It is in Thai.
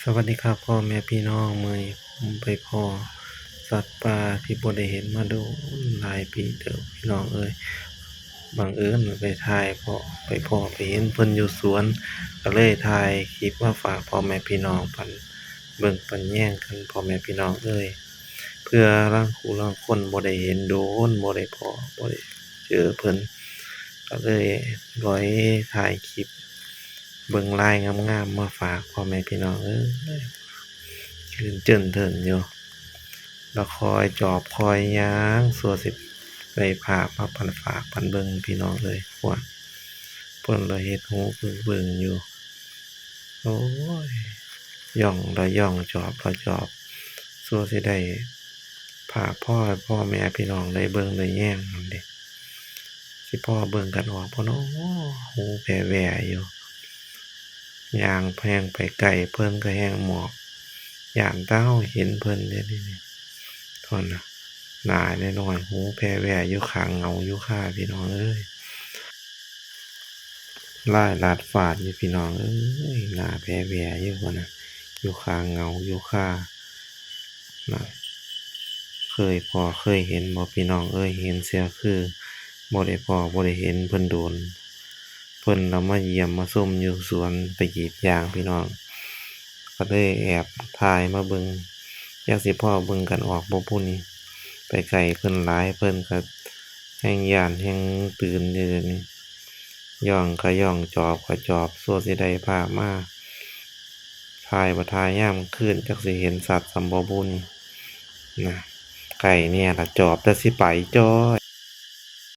สวัสดีครับพ่อแม่พี่น้องมื้อนี้ผมไปพ้อสัตว์ป่าที่บ่ได้เห็นมาโดนหลายปีเติบพี่น้องเอ้ยบังเอิญไปถ่ายไปพ้อไปเห็นเพิ่นอยู่สวนก็เลยถ่ายคลิปมาฝากพ่อแม่พี่น้องเบิ่งปันแย่งกันพ่อแม่พี่น้องเอ้ยเพื่อลางคู่ลางคนบ่ได้เห็นโดนบ่ได้พ้อบ่ได้เจอเพิ่นก็เลยร้อยถ่ายคลิปเบิ่งลายงามๆมาฝากพ่อแม่พี่น้องเอ้ย ยืนเจิ่นเถินอยู่แล้วคอยจอบคอยย้างสัวสิได้ภาพมาปันฝากปันเบิ่งพี่น้องเลยว่าเพิ่นละเฮ็ดหูเบิ่งอยู่โอ้ยย่องละย่องจอบละจอบสัวสิได้ภาพพ่อแม่พี่น้องได้เบิ่งได้แย่งนั่นเด้สิพ่อเบิ่งกันออกบ่เนาะหูแผ่แหว่อยู่ย่างแพงไปไกลเพิ่นก็แฮงหมอกย้านตาเราเห็นเพิ่นเด้นี่เท่านั้นน่ะหน้าน้อยๆหูแผ่แหว่อยู่ข้างเงาอยู่คาพี่น้องเอ้ยลายลัดฟ้าอยู่พี่น้องเอ้ยหน้าแผ่แหว่อยู่พุ่นน่ะอยู่ข้างเงาอยู่คาน่ะเคยเห็นบ่พี่น้องเอ้ยเห็นเสียคือบ่ได้พ้อบ่ได้เห็นเพิ่นโดนเพิ่นละมาเยี่ยมมาชมอยู่สวนไปกรีดยางพี่น้องก็เลยแอบถ่ายมาเบิ่งจักสิพ้อเบิ่งกันออกบ่ผู้นี้ไปไกลเพิ่นหลายเพิ่นก็แฮ่งย้านแฮ่งตื่นอยู่เดี๋ยวนี้ย่องก็ย่องจอบก็จอบสั่วสิได้ภาพมาถ่ายบ่ถ่ายยามคืนจักสิเห็นสัตว์ส่ำบ่บุนี่นะไกลแน่ล่ะจอบแต่สิไปจ้อย